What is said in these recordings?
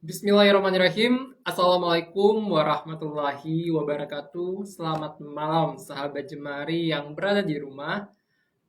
Bismillahirrahmanirrahim. Assalamualaikum warahmatullahi wabarakatuh. Selamat malam sahabat Jemari yang berada di rumah.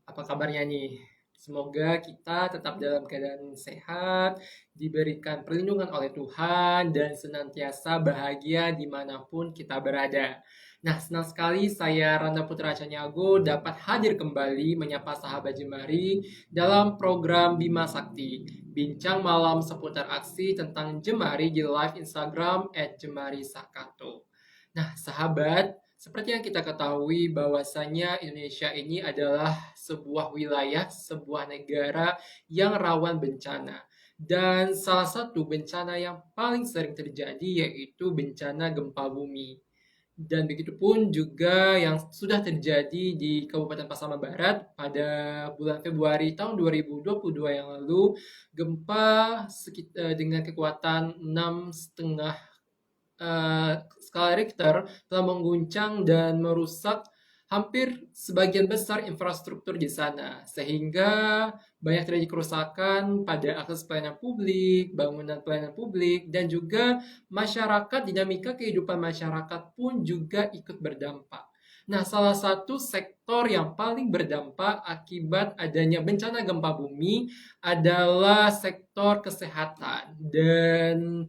Apa kabarnya nih? Semoga kita tetap dalam keadaan sehat, diberikan perlindungan oleh Tuhan, dan senantiasa bahagia dimanapun kita berada. Nah, senang sekali saya Randa Putra Canyago dapat hadir kembali menyapa sahabat Jemari dalam program Bima Sakti, bincang malam seputar aksi tentang Jemari di live Instagram @jemarisakato. Nah, sahabat, seperti yang kita ketahui bahwasanya Indonesia ini adalah sebuah wilayah, sebuah negara yang rawan bencana. Dan salah satu bencana yang paling sering terjadi yaitu bencana gempa bumi. Dan begitupun juga yang sudah terjadi di Kabupaten Pasaman Barat pada bulan Februari tahun 2022 yang lalu, gempa dengan kekuatan 6,5 skala Richter telah mengguncang dan merusak hampir sebagian besar infrastruktur di sana, sehingga banyak terjadi kerusakan pada akses pelayanan publik, bangunan pelayanan publik, dan juga masyarakat, dinamika kehidupan masyarakat pun juga ikut berdampak. Nah, salah satu sektor yang paling berdampak akibat adanya bencana gempa bumi adalah sektor kesehatan. Dan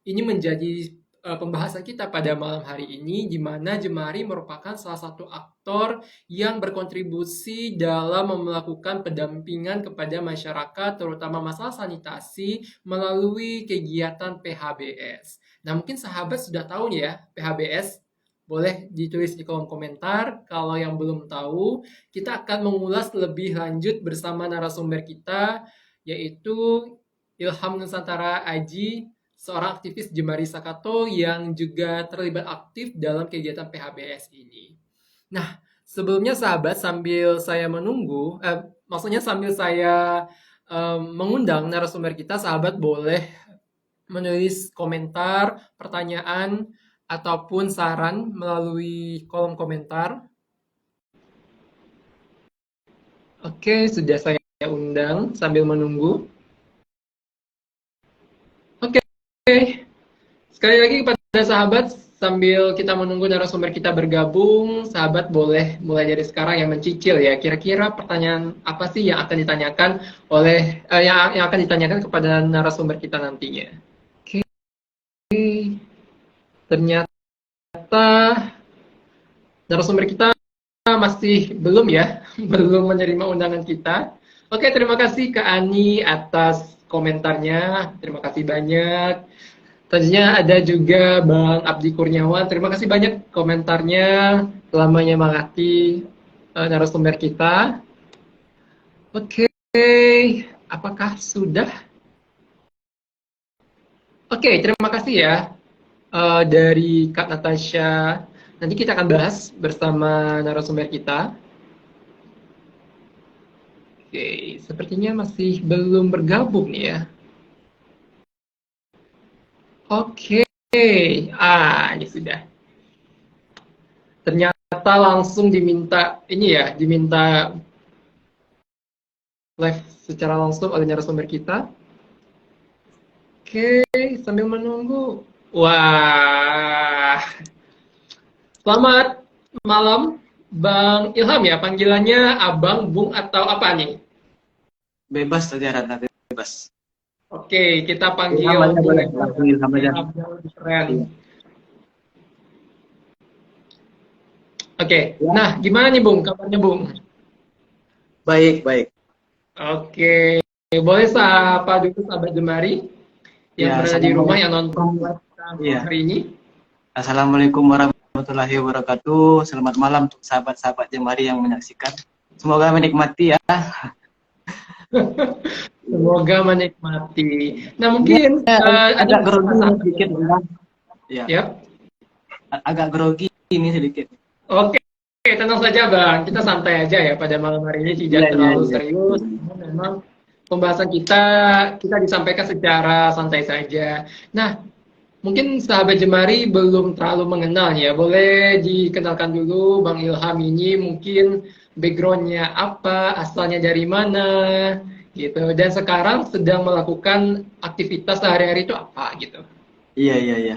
ini menjadi pembahasan kita pada malam hari ini, di mana Jemari merupakan salah satu aktor yang berkontribusi dalam melakukan pendampingan kepada masyarakat, terutama masalah sanitasi, melalui kegiatan PHBS. Nah, mungkin sahabat sudah tahu nih ya, PHBS. Boleh ditulis di kolom komentar. Kalau yang belum tahu, kita akan mengulas lebih lanjut bersama narasumber kita, yaitu Ilham Nusantara Aji, seorang aktivis Jemari Sakato yang juga terlibat aktif dalam kegiatan PHBS ini. Nah, sebelumnya sahabat, sambil saya menunggu, maksudnya sambil saya mengundang narasumber kita, sahabat boleh menulis komentar, pertanyaan, ataupun saran melalui kolom komentar. Oke, sudah saya undang sambil menunggu. Oke, sekali lagi kepada sahabat, sambil kita menunggu narasumber kita bergabung, sahabat boleh mulai dari sekarang yang mencicil ya. Kira-kira pertanyaan apa sih yang akan ditanyakan oleh yang akan ditanyakan kepada narasumber kita nantinya? Oke, ternyata narasumber kita masih belum ya, belum menerima undangan kita. Oke, terima kasih Kak Ani atas komentarnya. Terima kasih banyak. Tentunya ada juga Bang Abdi Kurniawan. Terima kasih banyak komentarnya telah menyemangati narasumber kita. Oke, apakah sudah? Oke, terima kasih ya dari Kak Natasha. Nanti kita akan bahas bersama narasumber kita. Oke, sepertinya masih belum bergabung nih ya. Oke, ini sudah. Ternyata langsung diminta ini ya, diminta live secara langsung oleh narasumber kita. Oke, sambil menunggu. Wah, selamat malam Bang Ilham ya, panggilannya Abang, Bung atau apa nih? Bebas saja Rana, bebas. Oke, kita panggil Ilham aja Bung boleh, langsung Ilham aja. Keren. Oke, nah gimana nih Bung, kabarnya Bung? Baik, baik. Oke, boleh sapa dulu sahabat Jemari yang berada di rumah yang nonton hari ini. Assalamualaikum warahmatullahi wabarakatuh. Selamat malam untuk sahabat-sahabat Jemari yang menyaksikan. Semoga menikmati ya. Semoga menikmati. Nah mungkin agak grogi sedikit. Ya. Yep. Agak grogi ini sedikit. Oke, tenang saja Bang. Kita santai aja ya pada malam hari ini, tidak terlalu serius. Memang pembahasan kita disampaikan secara santai saja. Nah, mungkin sahabat Jemari belum terlalu mengenal ya. Boleh dikenalkan dulu Bang Ilham ini, mungkin backgroundnya apa, asalnya dari mana, gitu. Dan sekarang sedang melakukan aktivitas sehari-hari itu apa gitu. Iya, iya, iya.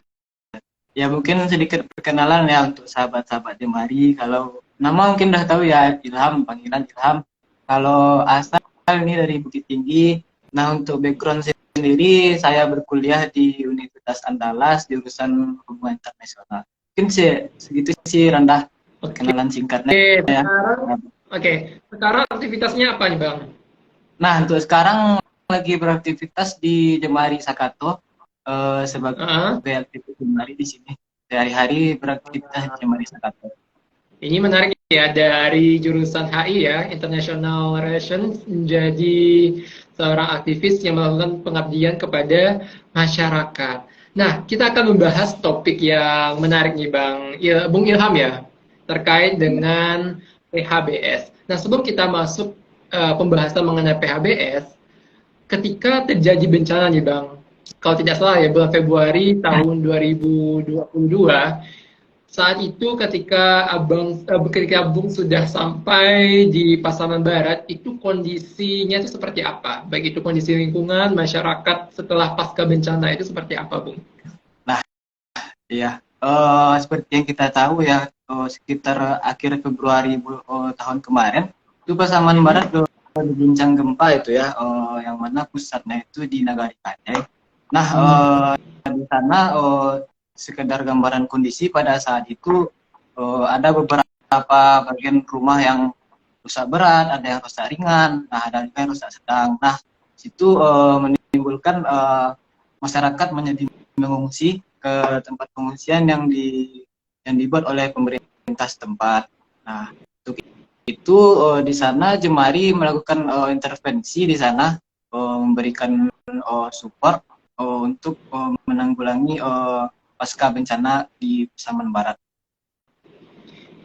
Ya mungkin sedikit perkenalan ya untuk sahabat-sahabat Jemari. Kalau nama mungkin udah tahu ya, Ilham, panggilan Ilham. Kalau asal ini dari Bukit Tinggi. Nah untuk background sendiri, saya berkuliah di Universitas Andalas jurusan Hubungan Internasional. Mungkin sih segitu sih rendah Oke, perkenalan singkatnya ya. sekarang oke, sekarang aktivitasnya apa nih Bang? Nah untuk sekarang lagi beraktivitas di Jemari Sakato sebagai Heeh. aktivitas Jemari di sini. Sehari-hari beraktivitas di Jemari Sakato. Ini menarik ya, dari jurusan HI ya, International Relations, menjadi seorang aktivis yang melakukan pengabdian kepada masyarakat. Nah, kita akan membahas topik yang menarik nih Bung Ilham ya, terkait dengan PHBS. Nah, sebelum kita masuk pembahasan mengenai PHBS, ketika terjadi bencana nih Bang, kalau tidak salah ya bulan Februari tahun 2022, saat itu ketika Bung sudah sampai di Pasaman Barat, itu kondisinya itu seperti apa? Baik itu kondisi lingkungan, masyarakat setelah pasca bencana itu seperti apa, Bung? Nah, iya. Seperti yang kita tahu ya, sekitar akhir Februari tahun kemarin, itu Pasaman Barat diguncang gempa itu ya, yang mana pusatnya itu di Nagari Kacai. Nah, di sana sekedar gambaran kondisi pada saat itu ada beberapa bagian rumah yang rusak berat, ada yang rusak ringan, nah ada juga yang rusak sedang. Nah, situ menimbulkan masyarakat menjadi mengungsi ke tempat pengungsian yang dibuat oleh pemerintah setempat. Nah, untuk itu di sana Jemari melakukan intervensi di sana, memberikan support untuk menanggulangi pasca bencana di Pasaman Barat.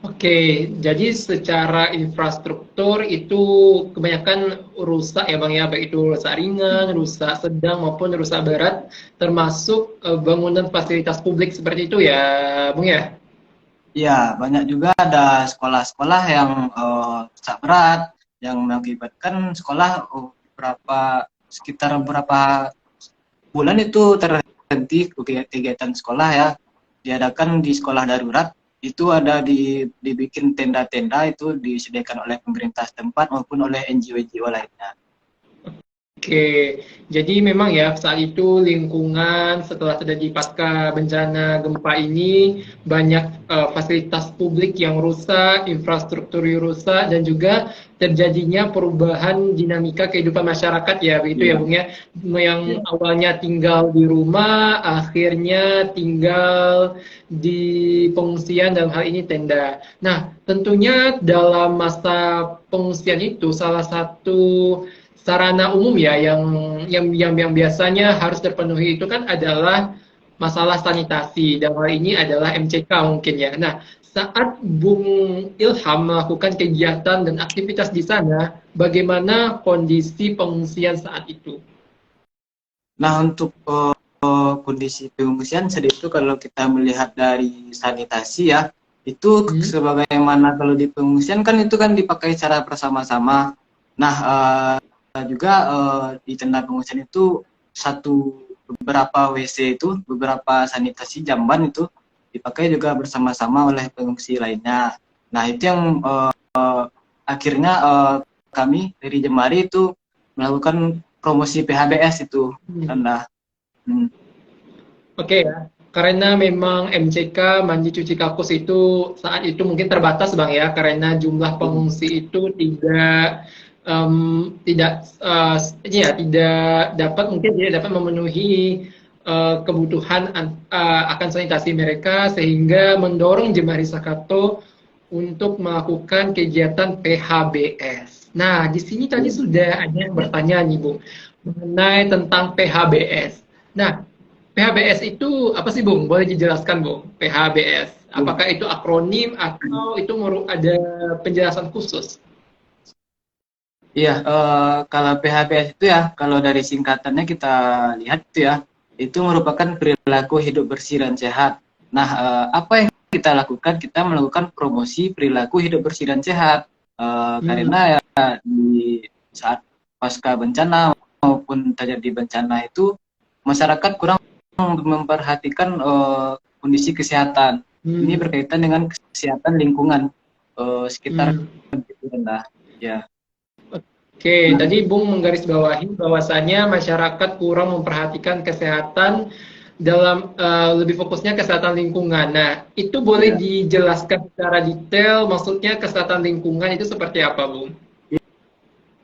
Oke, jadi secara infrastruktur itu kebanyakan rusak ya Bang ya, baik itu rusak ringan, rusak sedang maupun rusak berat, termasuk bangunan fasilitas publik seperti itu ya, Bung ya? Ya, banyak juga ada sekolah-sekolah yang rusak berat, yang mengakibatkan sekolah sekitar beberapa bulan itu terhenti kegiatan sekolah ya. Diadakan di sekolah darurat, itu ada dibikin tenda-tenda itu disediakan oleh pemerintah setempat maupun oleh NGO-NGO lainnya. Oke, jadi memang ya saat itu lingkungan setelah terjadi pasca bencana gempa ini banyak fasilitas publik yang rusak, infrastruktur yang rusak, dan juga terjadinya perubahan dinamika kehidupan masyarakat ya, begitu ya Iya, Bung ya, iya. yang awalnya tinggal di rumah, akhirnya tinggal di pengungsian dalam hal ini tenda. Nah, tentunya dalam masa pengungsian itu salah satu sarana umum ya yang biasanya harus terpenuhi itu kan adalah masalah sanitasi. Dan hal ini adalah MCK mungkin ya. Nah, saat Bung Ilham melakukan kegiatan dan aktivitas di sana, bagaimana kondisi pengungsian saat itu? Nah, untuk kondisi pengungsian saat itu kalau kita melihat dari sanitasi ya, itu Hmm? sebagaimana kalau di pengungsian kan itu kan dipakai secara bersama-sama. Nah, juga di tenda pengungsian itu beberapa WC itu, beberapa sanitasi jamban itu dipakai juga bersama-sama oleh pengungsi lainnya. Nah, itu yang akhirnya kami dari Jemari itu melakukan promosi PHBS itu, Hmm. Anda. Hmm. Oke ya, karena memang MCK mandi cuci kakus itu saat itu mungkin terbatas Bang ya, karena jumlah pengungsi itu tidak dapat memenuhi kebutuhan akan sanitasi mereka, sehingga mendorong Jemari Sakato untuk melakukan kegiatan PHBS. Nah, di sini tadi Iya. sudah ada yang bertanya nih Bu mengenai tentang PHBS. Nah, PHBS itu apa sih Bung? Boleh dijelaskan Bung? PHBS. Iya. Apakah itu akronim atau itu ada penjelasan khusus? Iya, kalau PHBS itu ya, kalau dari singkatannya kita lihat itu ya, itu merupakan perilaku hidup bersih dan sehat. Nah, apa yang kita lakukan? Kita melakukan promosi perilaku hidup bersih dan sehat. Hmm. Karena ya di saat pasca bencana maupun terjadi bencana itu masyarakat kurang memperhatikan kondisi kesehatan. Ini Hmm. berkaitan dengan kesehatan lingkungan sekitar Hmm. gitu rendah. Ya. Oke, Nah, tadi Bung menggarisbawahi bahwasanya masyarakat kurang memperhatikan kesehatan dalam lebih fokusnya kesehatan lingkungan. Nah, itu boleh ya. dijelaskan secara detail, maksudnya kesehatan lingkungan itu seperti apa, Bung?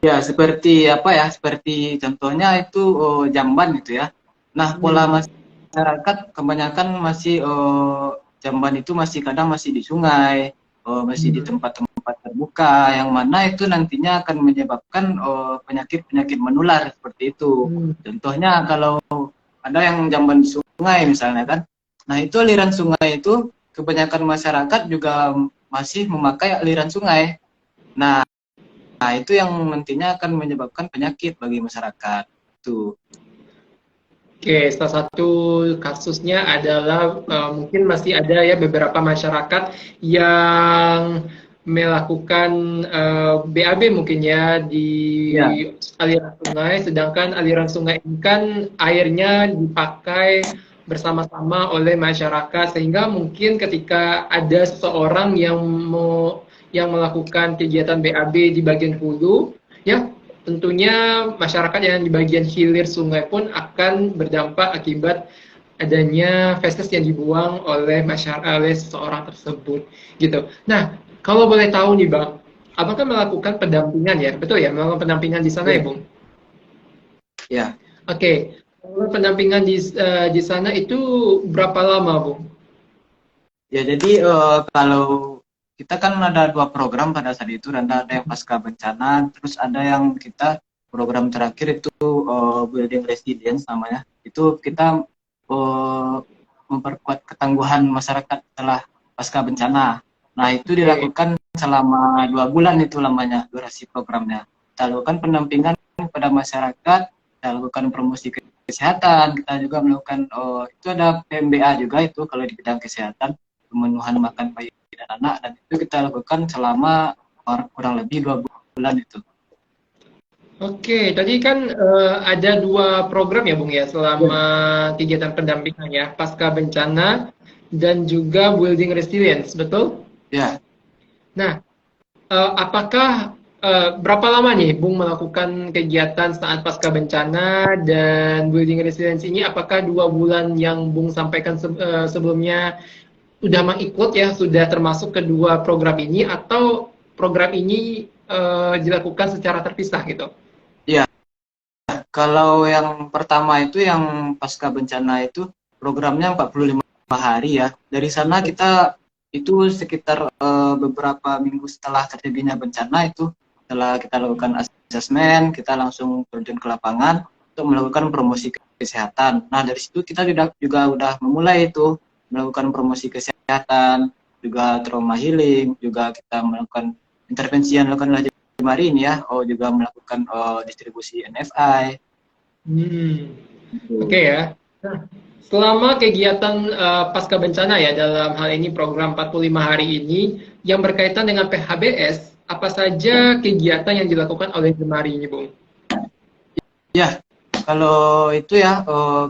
Ya, seperti apa ya? Seperti contohnya itu jamban gitu ya. Nah, pola Hmm. masyarakat kebanyakan masih jamban itu masih kadang masih di sungai, masih di Hmm. tempat-tempat terbuka, yang mana itu nantinya akan menyebabkan penyakit-penyakit menular seperti itu. Hmm. Contohnya kalau ada yang jamban di sungai misalnya kan. Nah, itu aliran sungai itu kebanyakan masyarakat juga masih memakai aliran sungai. Nah, itu yang nantinya akan menyebabkan penyakit bagi masyarakat. Tuh. Oke, salah satu kasusnya adalah mungkin masih ada ya beberapa masyarakat yang melakukan BAB mungkin ya di Ya, aliran sungai, sedangkan aliran sungai ini kan airnya dipakai bersama-sama oleh masyarakat sehingga mungkin ketika ada seseorang yang melakukan kegiatan BAB di bagian hulu, ya tentunya masyarakat yang di bagian hilir sungai pun akan berdampak akibat adanya feses yang dibuang oleh masyarakat oleh seseorang tersebut gitu. Nah, kalau boleh tahu nih Bang, apakah melakukan pendampingan ya? Betul ya, melakukan pendampingan di sana ya, ya, Bung? ya. Oke. Kalau pendampingan di sana itu berapa lama, Bung? Ya, jadi kalau kita kan ada dua program pada saat itu, ada yang pasca bencana, terus ada yang kita program terakhir itu building resilience namanya. Itu kita eh, memperkuat ketangguhan masyarakat setelah pasca bencana. Nah, itu Oke. dilakukan selama 2 bulan itu lamanya durasi programnya. Kita lakukan pendampingan kepada masyarakat, kita lakukan promosi kesehatan, kita juga melakukan itu ada PMBA juga itu kalau di bidang kesehatan, pemenuhan makan bayi dan anak, dan itu kita lakukan selama kurang lebih 2 bulan itu. Oke, tadi kan ada dua program ya, Bung ya, Ya, selama kegiatan pendampingan ya, pasca bencana dan juga building resilience, betul? ya, Nah, apakah berapa lama nih Bung melakukan kegiatan saat pasca bencana dan building resilience ini? Apakah 2 bulan yang Bung sampaikan sebelumnya sudah mengikut ya, sudah termasuk kedua program ini atau program ini dilakukan secara terpisah gitu? ya. Kalau yang pertama itu yang pasca bencana itu programnya 45 hari ya. Dari sana kita itu sekitar beberapa minggu setelah terjadinya bencana itu, setelah kita lakukan asesmen, kita langsung terjun ke lapangan untuk melakukan promosi kesehatan. Nah, dari situ kita juga udah memulai itu melakukan promosi kesehatan, juga trauma healing, juga kita melakukan intervensi yang dilakukan oleh Jemari ini ya, juga melakukan distribusi NFI. Hmm. Oke Gitu. ya. Nah, selama kegiatan pasca bencana ya dalam hal ini program 45 hari ini yang berkaitan dengan PHBS, apa saja kegiatan yang dilakukan oleh Jemari ini, Bung? Ya, kalau itu ya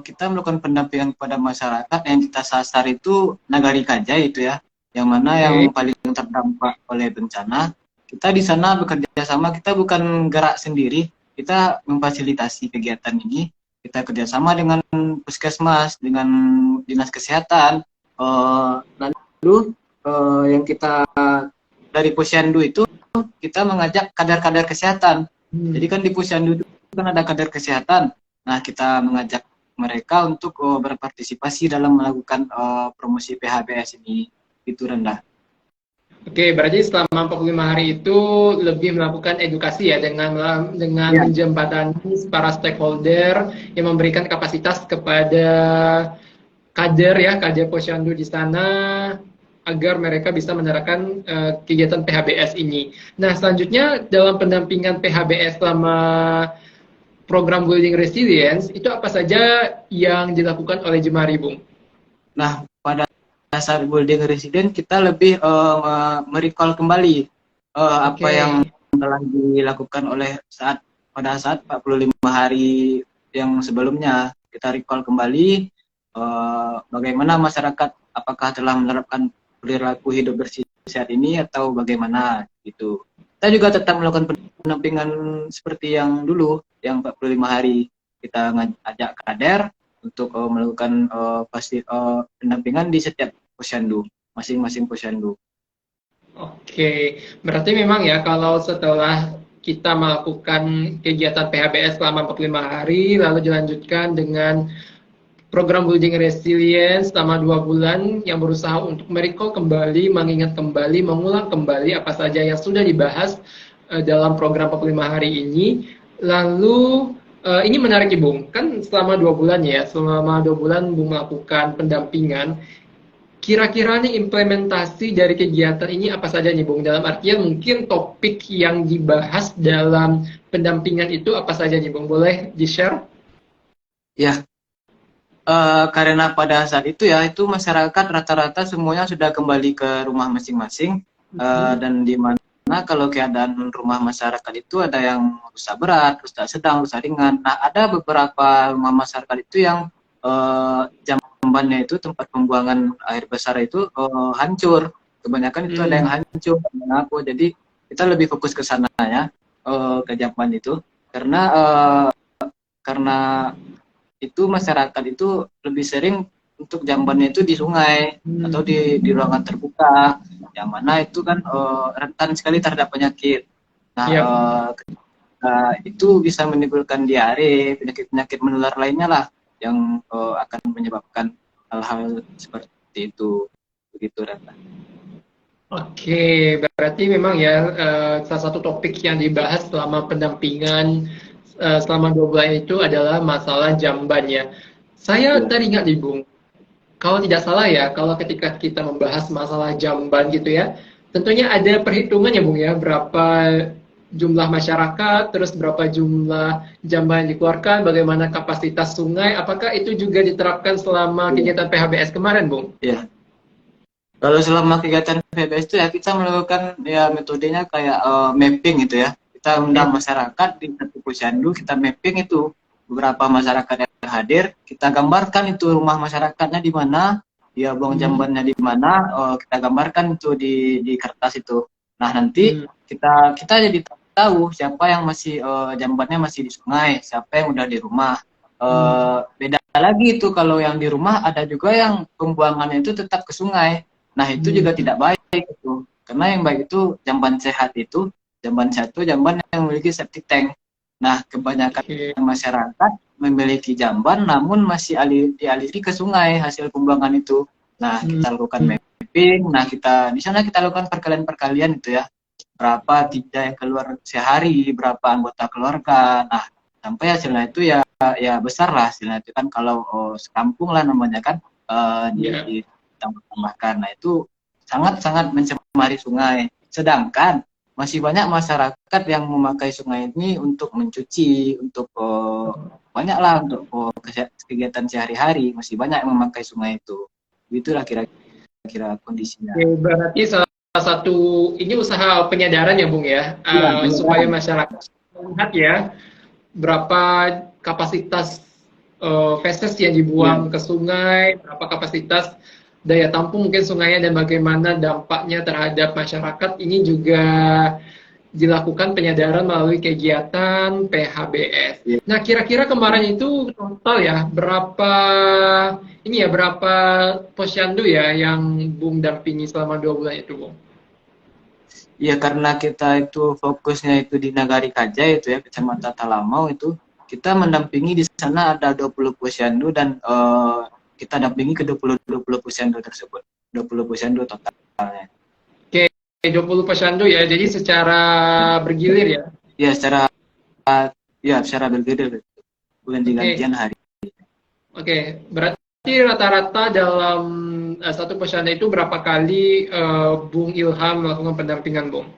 kita melakukan pendampingan kepada masyarakat yang kita sasar itu Nagari Kajai itu ya, yang mana yang Oke. paling terdampak oleh bencana. Kita di sana bekerja sama, kita bukan gerak sendiri, kita memfasilitasi kegiatan ini. Kita kerjasama dengan puskesmas, dengan dinas kesehatan. Lalu yang kita dari Posyandu itu kita mengajak kadar-kadar kesehatan. Jadi Hmm. kan di Posyandu itu kan ada kadar kesehatan. Nah, kita mengajak mereka untuk berpartisipasi dalam melakukan promosi PHBS ini. Itu rendah. Oke, berarti selama 45 hari itu lebih melakukan edukasi ya dengan Ya, menjembatani para stakeholder yang memberikan kapasitas kepada kader ya, kader Posyandu di sana agar mereka bisa menerapkan kegiatan PHBS ini. Nah, selanjutnya dalam pendampingan PHBS selama program Building Resilience itu apa saja yang dilakukan oleh Jemari, Bung? nah pada saat building resident kita lebih merecall kembali apa Oke. yang telah dilakukan oleh saat pada saat 45 hari yang sebelumnya. Kita recall kembali bagaimana masyarakat, apakah telah menerapkan perilaku hidup bersih sehat ini atau bagaimana gitu. Kita juga tetap melakukan pendampingan seperti yang dulu, yang 45 hari. Kita ajak kader untuk melakukan pendampingan di setiap posyandu, masing-masing posyandu. Oke, berarti memang ya kalau setelah kita melakukan kegiatan PHBS selama 45 hari, lalu dilanjutkan dengan program building resilience selama 2 bulan yang berusaha untuk merecall kembali, mengingat kembali, mengulang kembali apa saja yang sudah dibahas dalam program 45 hari ini. Lalu ini menarik ya Bung, kan selama 2 bulan ya, selama 2 bulan Bung melakukan pendampingan. Kira-kira nih implementasi dari kegiatan ini apa saja nih Bung? Dalam artian mungkin topik yang dibahas dalam pendampingan itu apa saja nih Bung? Boleh di-share? Ya, karena pada saat itu ya, itu masyarakat rata-rata semuanya sudah kembali ke rumah masing-masing, dan di mana kalau keadaan rumah masyarakat itu ada yang rusak berat, rusak sedang, rusak ringan. Nah, ada beberapa rumah masyarakat itu yang jambannya itu, tempat pembuangan air besar itu hancur. Kebanyakan itu ada yang hancur. Jadi kita lebih fokus ke sana ya, ke jamban itu, karena itu masyarakat itu lebih sering untuk jambannya itu di sungai atau di ruangan terbuka, yang mana itu kan rentan sekali terhadap penyakit. Nah, itu bisa menimbulkan diare, penyakit-penyakit menular lainnya lah yang akan menyebabkan hal-hal seperti itu. Begitu, Rata. Oke, berarti memang ya salah satu topik yang dibahas selama pendampingan selama 2 bulan itu adalah masalah jamban ya. Saya teringat nih Bung, kalau tidak salah ya, kalau ketika kita membahas masalah jamban gitu ya, tentunya ada perhitungan ya Bung ya, berapa jumlah masyarakat, terus berapa jumlah jamban yang dikeluarkan, bagaimana kapasitas sungai, apakah itu juga diterapkan selama kegiatan PHBS kemarin Bung? Iya. Kalau selama kegiatan PHBS itu ya kita melakukan ya metodenya kayak mapping gitu ya. Kita undang masyarakat di satu posyandu, kita mapping itu beberapa masyarakat yang hadir, kita gambarkan itu rumah masyarakatnya di mana, ya buang jambannya di mana, kita gambarkan itu di kertas itu. Nah, nanti kita jadi tahu siapa yang masih jambannya masih di sungai, siapa yang udah di rumah. Beda lagi itu kalau yang di rumah ada juga yang pembuangannya itu tetap ke sungai. Nah, itu juga tidak baik itu. Karena yang baik itu jamban sehat itu jamban yang memiliki septic tank. Nah, kebanyakan masyarakat memiliki jamban namun masih dialiri ke sungai hasil pembuangan itu. Nah, kita lakukan mapping. Nah, di sana kita lakukan perkalian-perkalian itu ya. Berapa tidak yang keluar sehari, berapa anggota keluarga. Nah, sampai hasilnya itu ya besar lah hasilnya itu kan, kalau sekampung lah namanya kan, ditambahkan. Nah, itu sangat-sangat mencemari sungai. Sedangkan masih banyak masyarakat yang memakai sungai ini untuk mencuci, untuk banyaklah untuk kegiatan sehari-hari, masih banyak yang memakai sungai itu. Itulah kira-kira kondisinya. Berarti salah satu ini usaha penyadaran ya Bung ya, supaya masyarakat melihat ya berapa kapasitas feses yang dibuang ke sungai, berapa kapasitas daya tampung mungkin sungainya, dan bagaimana dampaknya terhadap masyarakat. Ini juga dilakukan penyadaran melalui kegiatan PHBS. Nah, kira-kira kemarin itu total ya berapa posyandu ya yang Bung dampingi selama 2 bulan itu, Bung? Iya, karena kita itu fokusnya itu di Nagari Kajai itu ya, Kecamatan Talamau itu, kita mendampingi di sana ada 20 posyandu dan kita dampingi ke 20 posyandu tersebut. 20 posyandu totalnya. Oke, 20 posyandu ya. Jadi secara bergilir ya. Iya, secara bergilir. Bukan digantian hari. Oke, berarti rata-rata dalam satu posyandu itu berapa kali Bung Ilham melakukan pendampingan, Bung?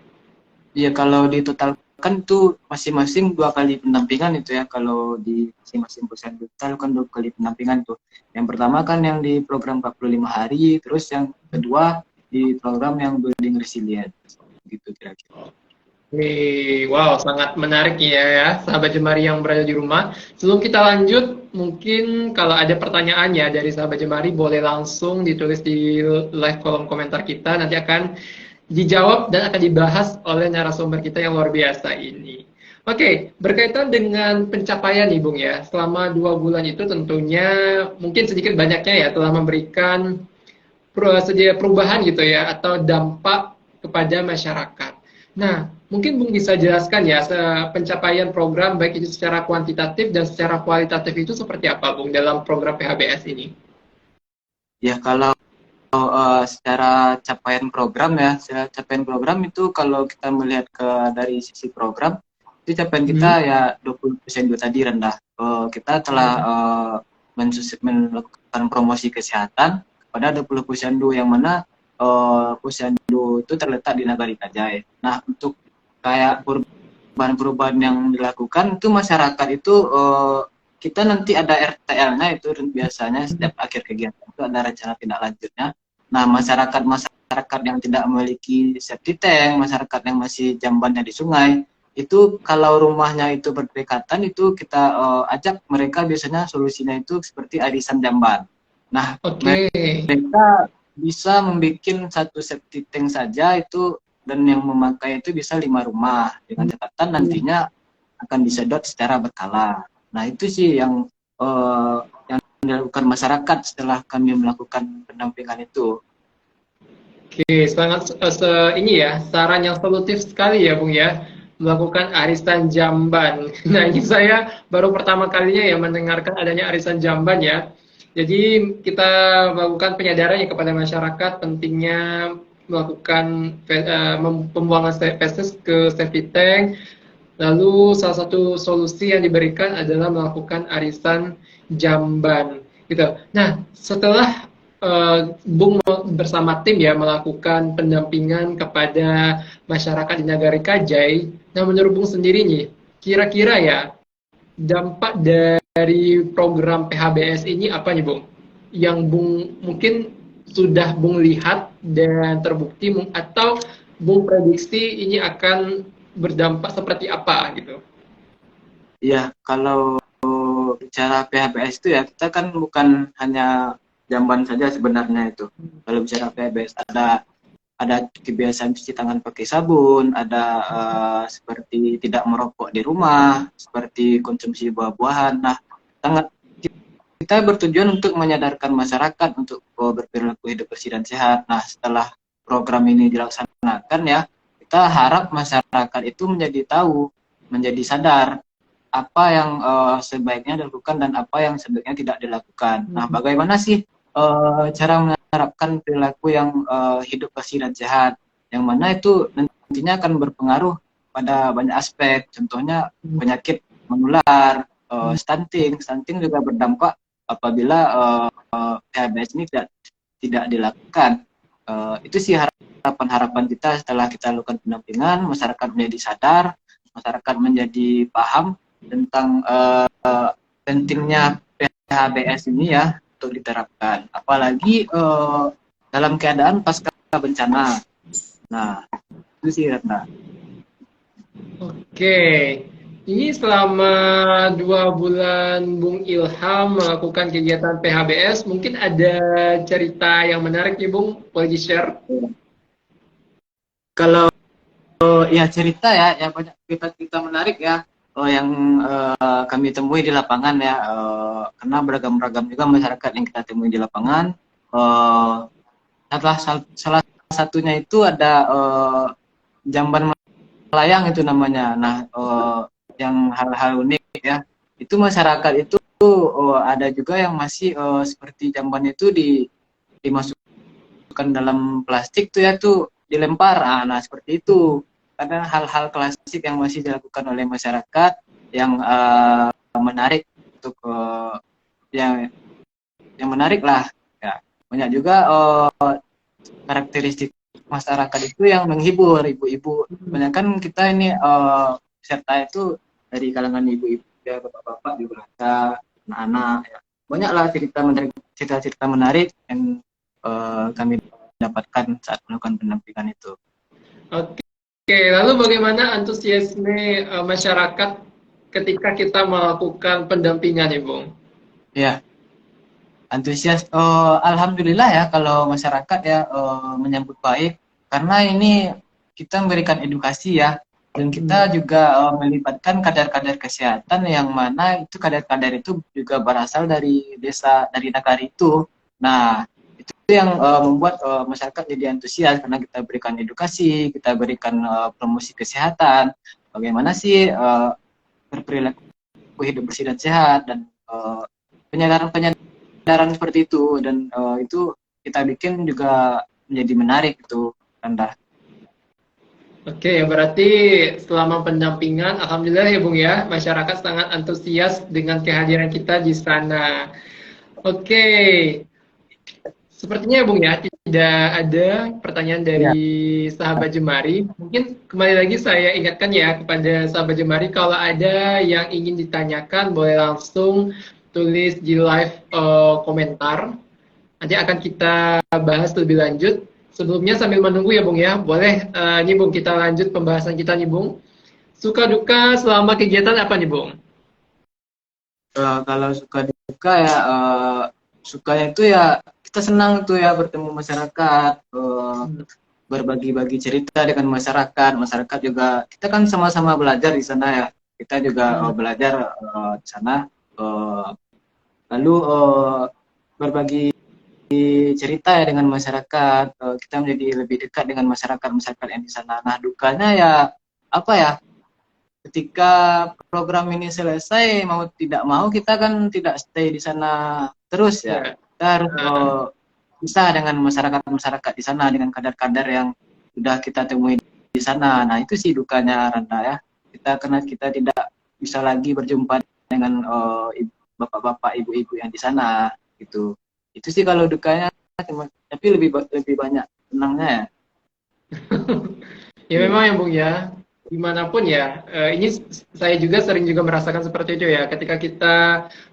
Iya, kalau di total kan itu masing-masing 2 kali pendampingan itu ya. Kalau di masing-masing posyandu kita lakukan 2 kali pendampingan tuh. Yang pertama kan yang di program 45 hari, terus yang kedua di program yang building resilience gitu kira-kira. Wow, sangat menarik ya, sahabat Jemari yang berada di rumah. Sebelum kita lanjut, mungkin kalau ada pertanyaannya dari sahabat Jemari, boleh langsung ditulis di live kolom komentar kita. Nanti akan dijawab dan akan dibahas oleh narasumber kita yang luar biasa ini. Oke, berkaitan dengan pencapaian nih Bung ya, selama 2 bulan itu tentunya mungkin sedikit banyaknya ya telah memberikan perubahan gitu ya atau dampak kepada masyarakat. Nah, mungkin Bung bisa jelaskan ya pencapaian program baik itu secara kuantitatif dan secara kualitatif itu seperti apa Bung dalam program PHBS ini? Ya kalau secara capaian program ya, secara capaian program itu kalau kita melihat dari sisi program, itu capaian kita Hmm. ya 20% itu tadi rendah. Kita telah melakukan promosi kesehatan kepada 20 posyandu yang mana posyandu itu terletak di Nagari Kajai. Nah, untuk kayak perubahan-perubahan yang dilakukan itu masyarakat itu kita nanti ada RTL-nya itu biasanya setiap akhir kegiatan itu ada rencana tindak lanjutnya. Nah, masyarakat yang tidak memiliki septic tank, masyarakat yang masih jambannya di sungai, itu kalau rumahnya itu berdekatan itu kita ajak mereka biasanya solusinya itu seperti arisan jamban. Nah, Oke. mereka bisa membuat satu septic tank saja itu dan yang memakai itu bisa 5 rumah dengan catatan nantinya akan disedot secara berkala. Nah, itu sih yang dilakukan masyarakat setelah kami melakukan pendampingan itu. Oke, sangat ini ya, saran yang solutif sekali ya, Bung ya, melakukan arisan jamban. Nah, ini saya baru pertama kalinya ya mendengarkan adanya arisan jamban ya. Jadi kita melakukan penyadaran ya kepada masyarakat pentingnya melakukan pembuangan feses ke septic tank. Lalu salah satu solusi yang diberikan adalah melakukan arisan jamban gitu. Nah, setelah Bung bersama tim ya melakukan pendampingan kepada masyarakat di Nagari Kajai. Nah, menurut Bung sendiri nih, kira-kira ya dampak dari program PHBS ini apa nih, Bung? Yang Bung mungkin sudah Bung lihat dan terbukti atau Bung prediksi ini akan berdampak seperti apa gitu? Ya, kalau bicara PHBS itu ya kita kan bukan hanya jamban saja sebenarnya itu. Kalau bicara PHBS ada kebiasaan cuci tangan pakai sabun, ada seperti tidak merokok di rumah, seperti konsumsi buah-buahan. Nah, sangat kita bertujuan untuk menyadarkan masyarakat untuk berperilaku hidup bersih dan sehat. Nah, setelah program ini dilaksanakan ya, kita harap masyarakat itu menjadi tahu, menjadi sadar apa yang sebaiknya dilakukan dan apa yang sebaiknya tidak dilakukan. Nah, bagaimana sih cara menerapkan perilaku yang hidup bersih dan sehat, yang mana itu nantinya akan berpengaruh pada banyak aspek, contohnya penyakit menular, stunting juga berdampak apabila PHBS ini tidak dilakukan. Itu sih harapan-harapan kita setelah kita lakukan pendampingan, masyarakat menjadi sadar, masyarakat menjadi paham tentang pentingnya PHBS ini ya untuk diterapkan. Apalagi dalam keadaan pasca bencana. Nah, itu sih Ratna. Oke, ini selama 2 bulan Bung Ilham melakukan kegiatan PHBS, mungkin ada cerita yang menarik nih Bung, boleh di-share? Kalau ya cerita ya banyak cerita-cerita menarik ya yang kami temui di lapangan ya karena beragam-ragam juga masyarakat yang kita temui di lapangan. Salah satunya itu ada jamban melayang itu namanya. Nah, yang hal-hal unik ya itu masyarakat itu ada juga yang masih seperti jamban itu dimasukkan dalam plastik tuh ya tuh dilempar. Nah, seperti itu. Karena hal-hal klasik yang masih dilakukan oleh masyarakat yang menarik untuk yang menarik lah. Ya. Banyak juga karakteristik masyarakat itu yang menghibur ibu-ibu. Banyak kan kita ini peserta itu dari kalangan ibu-ibu ya, bapak-bapak juga ada, anak-anak ya. Banyaklah cerita-cerita menarik yang kami dapatkan saat melakukan pendampingan itu. Oke, Oke, lalu bagaimana antusiasme masyarakat ketika kita melakukan pendampingan ya, Bung? Ya, antusias. Alhamdulillah ya kalau masyarakat ya menyambut baik karena ini kita memberikan edukasi ya dan kita juga melibatkan kadar-kadar kesehatan yang mana itu kadar-kadar itu juga berasal dari desa dari negara itu. Nah, itu yang membuat masyarakat jadi antusias karena kita berikan edukasi, kita berikan promosi kesehatan, bagaimana sih berperilaku hidup bersih dan sehat dan penyadaran seperti itu dan itu kita bikin juga menjadi menarik itu Anda. Oke, berarti selama pendampingan, alhamdulillah ya Bung ya, masyarakat sangat antusias dengan kehadiran kita di sana. Oke, sepertinya ya Bung ya, tidak ada pertanyaan Ya, dari sahabat Jemari. Mungkin kembali lagi saya ingatkan ya kepada sahabat Jemari, kalau ada yang ingin ditanyakan, boleh langsung tulis di live komentar. Nanti akan kita bahas lebih lanjut. Sebelumnya sambil menunggu ya Bung ya, boleh nih Bung kita lanjut pembahasan kita nih Bung. Suka duka selama kegiatan apa nih Bung? kalau suka duka ya sukanya itu ya kita senang tuh ya bertemu masyarakat, berbagi-bagi cerita dengan masyarakat. Masyarakat juga kita kan sama-sama belajar di sana ya. Kita juga belajar di sana. Lalu berbagi cerita ya dengan masyarakat, kita menjadi lebih dekat dengan masyarakat yang di sana. Nah, dukanya ya apa ya? Ketika program ini selesai, mau tidak mau kita kan tidak stay di sana terus ya. Ya. Kita harus bisa dengan masyarakat di sana, dengan kadar-kadar yang sudah kita temui di sana. Nah, itu sih dukanya Randa ya. Karena kita tidak bisa lagi berjumpa dengan bapak-bapak, ibu-ibu yang di sana gitu. Itu sih kalau dukanya, tapi lebih banyak senangnya ya. Ya memang ya Bung ya, dimanapun ya, ini saya juga sering juga merasakan seperti itu ya, ketika kita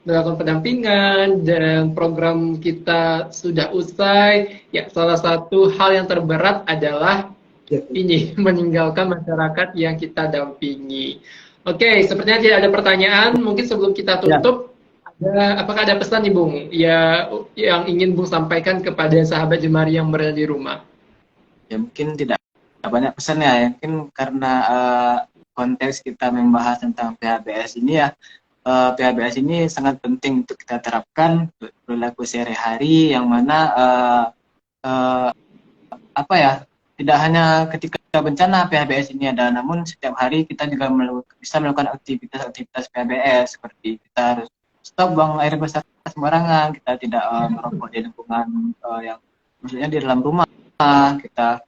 melakukan pendampingan dan program kita sudah usai, ya salah satu hal yang terberat adalah ini, meninggalkan masyarakat yang kita dampingi. Oke, sepertinya tidak ada pertanyaan, mungkin sebelum kita Ya, tutup, apakah ada pesan nih Bung, ya, yang ingin Bung sampaikan kepada sahabat Jemari yang berada di rumah? ya mungkin tidak banyak pesan ya, mungkin karena konteks kita membahas tentang PHBS ini ya, PHBS ini sangat penting untuk kita terapkan perilaku sehari-hari yang mana uh, apa ya, tidak hanya ketika bencana PHBS ini ada, namun setiap hari kita juga bisa melakukan aktivitas-aktivitas PHBS seperti kita harus stop buang air besar sembarangan, kita tidak merokok di lingkungan yang maksudnya di dalam rumah, kita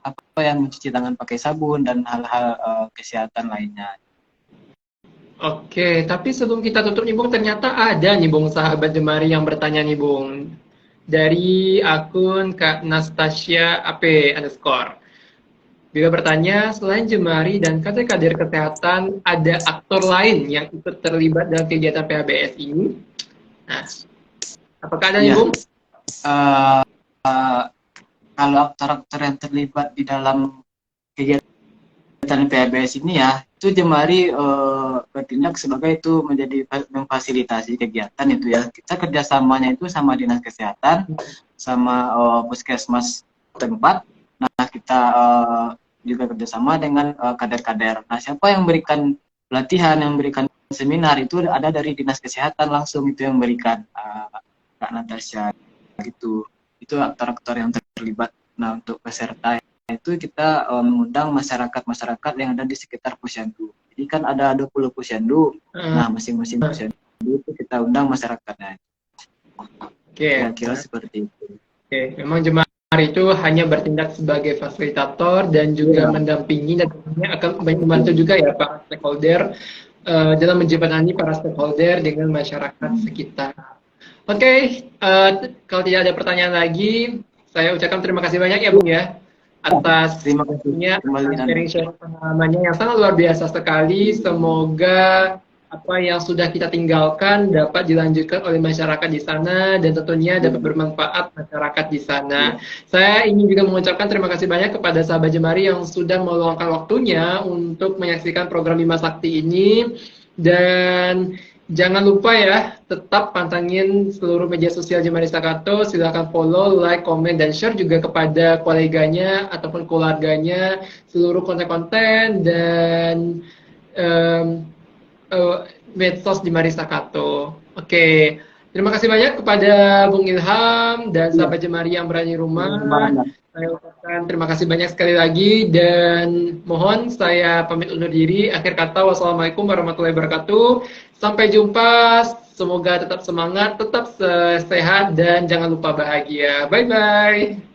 apa yang mencuci tangan pakai sabun dan hal-hal kesehatan lainnya. Oke, tapi sebelum kita tutup nih Bung, ternyata ada nih Bung sahabat Jemari yang bertanya nih Bung. Dari akun Kak Nastasia AP underscore. Bila bertanya, selain Jemari dan kader-kader kesehatan, ada aktor lain yang ikut terlibat dalam kegiatan PHBS ini? Nah, apakah ada nih Iya, Bung? kalau aktor-aktor yang terlibat di dalam kegiatan PHBS ini ya, itu Jemari bertindak sebagai itu menjadi memfasilitasi kegiatan itu ya. Kita kerjasamanya itu sama dinas kesehatan, sama puskesmas tempat. Nah, kita juga kerjasama dengan kader-kader. Nah, siapa yang memberikan pelatihan, yang memberikan seminar itu ada dari dinas kesehatan langsung itu yang memberikan Kak Natasha gitu. Itu aktor-aktor yang terlibat. Nah, untuk peserta itu kita mengundang masyarakat yang ada di sekitar posyandu. Jadi kan ada 20 posyandu. Nah, masing-masing posyandu itu kita undang masyarakatnya. Oke, Kira-kira seperti itu. oke. Memang Jemari itu hanya bertindak sebagai fasilitator dan juga mendampingi dan tentunya akan membantu juga ya Pak stakeholder dalam menjembatani para stakeholder dengan masyarakat sekitar. Oke, kalau tidak ada pertanyaan lagi, saya ucapkan terima kasih banyak ya Bung ya atas Terima kasih waktunya, kembali atas sharing pengalamannya yang sangat luar biasa sekali. Semoga apa yang sudah kita tinggalkan dapat dilanjutkan oleh masyarakat di sana dan tentunya dapat bermanfaat masyarakat di sana. Saya ingin juga mengucapkan terima kasih banyak kepada sahabat Jemari yang sudah meluangkan waktunya untuk menyaksikan program Bima Sakti ini, dan jangan lupa ya, tetap pantengin seluruh media sosial Jemari Stakato. Silakan follow, like, komen, dan share juga kepada koleganya ataupun keluarganya seluruh konten-konten dan em, medsos Jemari Stakato. Oke, terima kasih banyak kepada Bung Ilham dan Iya, sahabat Jemari yang berada di rumah. banyak. Saya ucapkan terima kasih banyak sekali lagi dan mohon saya pamit undur diri. Akhir kata, wassalamualaikum warahmatullahi wabarakatuh. Sampai jumpa. Semoga tetap semangat, tetap sehat, dan jangan lupa bahagia. Bye-bye.